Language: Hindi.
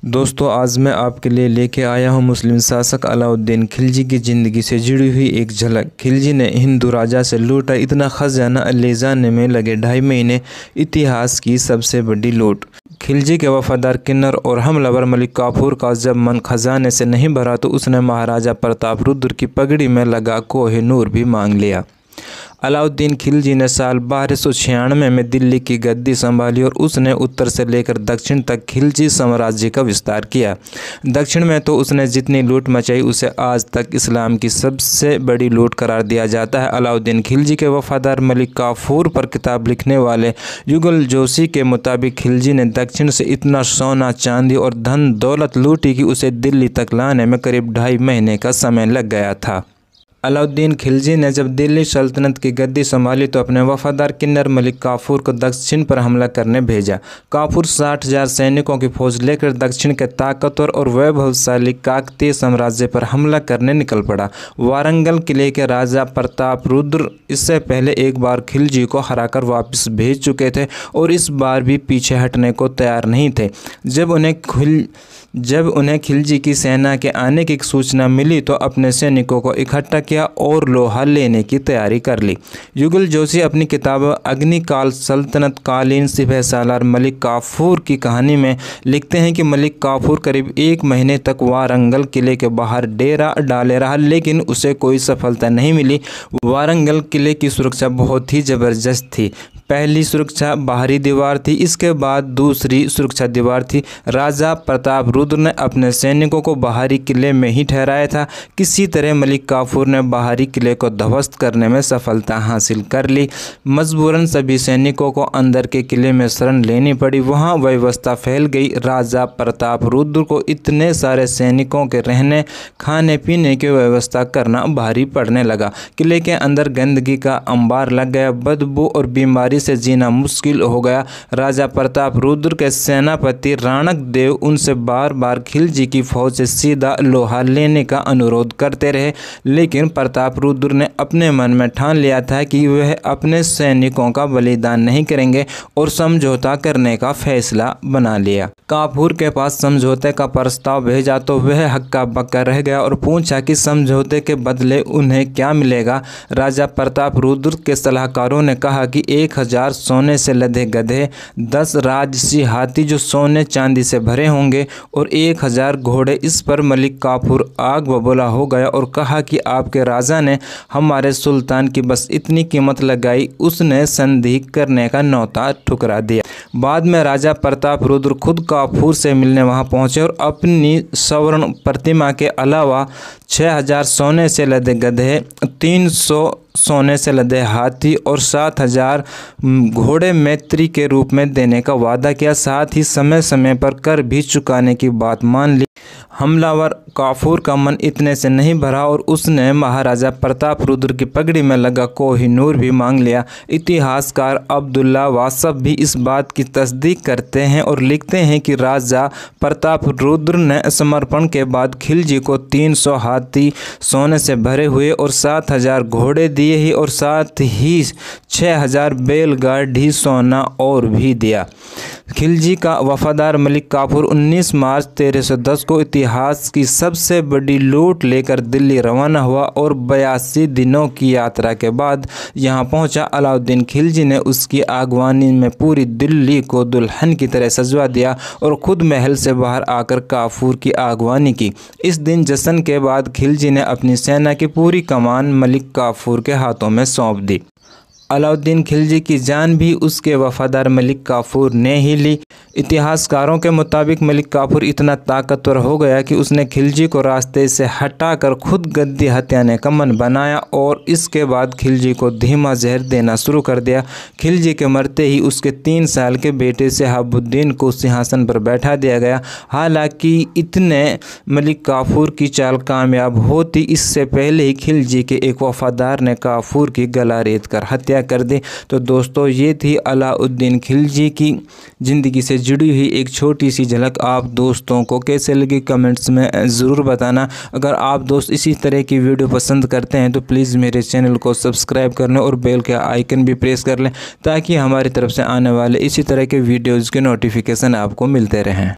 दोस्तों आज मैं आपके लिए लेके आया हूँ मुस्लिम शासक अलाउद्दीन खिलजी की ज़िंदगी से जुड़ी हुई एक झलक। खिलजी ने हिंदू राजा से लूटा इतना खजाना ले जाने में लगे 2.5 महीने, इतिहास की सबसे बड़ी लूट। खिलजी के वफादार किन्नर और हमलावर मलिक काफूर का जब मन खजाने से नहीं भरा तो उसने महाराजा प्रताप रुद्र की पगड़ी में लगा कोह-ए-नूर भी मांग लिया। अलाउद्दीन खिलजी ने साल 1296 में दिल्ली की गद्दी संभाली और उसने उत्तर से लेकर दक्षिण तक खिलजी साम्राज्य का विस्तार किया। दक्षिण में तो उसने जितनी लूट मचाई उसे आज तक इस्लाम की सबसे बड़ी लूट करार दिया जाता है। अलाउद्दीन खिलजी के वफादार मलिक काफूर पर किताब लिखने वाले युगल जोशी के मुताबिक खिलजी ने दक्षिण से इतना सोना चांदी और धन दौलत लूटी कि उसे दिल्ली तक लाने में करीब 2.5 महीने का समय लग गया था। अलाउद्दीन खिलजी ने जब दिल्ली सल्तनत की गद्दी संभाली तो अपने वफादार किन्नर मलिक काफूर को दक्षिण पर हमला करने भेजा। काफूर 60,000 सैनिकों की फौज लेकर दक्षिण के ताकतवर और वैभवशाली काकतीय साम्राज्य पर हमला करने निकल पड़ा। वारंगल किले के राजा प्रताप रुद्र इससे पहले एक बार खिलजी को हराकर वापस भेज चुके थे और इस बार भी पीछे हटने को तैयार नहीं थे। जब उन्हें खिलजी की सेना के आने की सूचना मिली तो अपने सैनिकों को इकट्ठा किया और लोहा लेने की तैयारी कर ली। युगल जोशी अपनी किताब अग्निकाल सल्तनत कालीन सिपह सालार मलिक काफूर की कहानी में लिखते हैं कि मलिक काफूर करीब 1 महीने तक वारंगल किले के बाहर डेरा डाले रहा, लेकिन उसे कोई सफलता नहीं मिली। वारंगल किले की सुरक्षा बहुत ही ज़बरदस्त थी। पहली सुरक्षा बाहरी दीवार थी, इसके बाद दूसरी सुरक्षा दीवार थी। राजा प्रताप रुद्र ने अपने सैनिकों को बाहरी किले में ही ठहराया था। किसी तरह मलिक काफूर ने बाहरी किले को ध्वस्त करने में सफलता हासिल कर ली। मजबूरन सभी सैनिकों को अंदर के किले में शरण लेनी पड़ी। वहां व्यवस्था फैल गई। राजा प्रताप रुद्र को इतने सारे सैनिकों के रहने खाने पीने की व्यवस्था करना भारी पड़ने लगा। किले के अंदर गंदगी का अंबार लग गया। बदबू और बीमारी से जीना मुश्किल हो गया। राजा प्रताप रुद्र के सेनापति राणक देव उनसे बार बार खिलजी की फौज से सीधा लोहा लेने का अनुरोध करते रहे, लेकिन प्रताप रुद्र ने अपने मन में ठान लिया था कि वह अपने सैनिकों का बलिदान नहीं करेंगे और समझौता करने का फैसला बना लिया। काफूर के पास समझौते का प्रस्ताव भेजा तो वह हक्का बक्का रह गया और पूछा कि समझौते के बदले उन्हें क्या मिलेगा। राजा प्रताप रुद्र के सलाहकारों ने कहा कि 1000 सोने से लदे गधे, 10 राजसी हाथी जो सोने चांदी से भरे होंगे और 1000 घोड़े। इस पर मलिक काफूर आग बबूला हो गया और कहा कि आपके राजा ने हमारे सुल्तान की बस इतनी कीमत लगाई। उसने संधि करने का न्योता ठुकरा दिया। बाद में राजा प्रताप रुद्र खुद काफूर से मिलने वहां पहुंचे और अपनी स्वर्ण प्रतिमा के अलावा 6000 सोने से लदे गधे, 300 सोने से लदे हाथी और 7000 घोड़े मैत्री के रूप में देने का वादा किया। साथ ही समय समय पर कर भी चुकाने की बात मान ली। हमलावर काफूर का मन इतने से नहीं भरा और उसने महाराजा प्रताप रुद्र की पगड़ी में लगा कोह-ए-नूर भी मांग लिया। इतिहासकार अब्दुल्ला वासफ भी इस बात की तस्दीक करते हैं और लिखते हैं कि राजा प्रताप रुद्र ने समर्पण के बाद खिलजी को 300 हाथी सोने से भरे हुए और 7000 घोड़े दिए ही और साथ ही 6000 बैलगाड़ी सोना और भी दिया। खिलजी का वफादार मलिक काफूर 19 मार्च 1310 को इतिहास की सबसे बड़ी लूट लेकर दिल्ली रवाना हुआ और 82 दिनों की यात्रा के बाद यहाँ पहुँचा। अलाउद्दीन खिलजी ने उसकी आगवानी में पूरी दिल्ली को दुल्हन की तरह सजवा दिया और खुद महल से बाहर आकर काफूर की आगवानी की। इस दिन जश्न के बाद खिलजी ने अपनी सेना की पूरी कमान मलिक काफूर के हाथों में सौंप दी। अलाउद्दीन खिलजी की जान भी उसके वफादार मलिक काफूर ने ही ली। इतिहासकारों के मुताबिक मलिक काफूर इतना ताकतवर हो गया कि उसने खिलजी को रास्ते से हटाकर खुद गद्दी हथियाने का मन बनाया और इसके बाद खिलजी को धीमा जहर देना शुरू कर दिया। खिलजी के मरते ही उसके 3 साल के बेटे शहाबुद्दीन को सिंहासन पर बैठा दिया गया। हालांकि इतने मलिक काफूर की चाल कामयाब होती इससे पहले ही खिलजी के एक वफादार ने काफूर की गला रेत कर हत्या कर दी। तो दोस्तों ये थी अलाउद्दीन खिलजी की ज़िंदगी से जुड़ी हुई एक छोटी सी झलक। आप दोस्तों को कैसे लगी कमेंट्स में ज़रूर बताना। अगर आप दोस्त इसी तरह की वीडियो पसंद करते हैं तो प्लीज़ मेरे चैनल को सब्सक्राइब कर लें और बेल के आइकन भी प्रेस कर लें ताकि हमारी तरफ से आने वाले इसी तरह के वीडियोज़ के नोटिफिकेशन आपको मिलते रहें।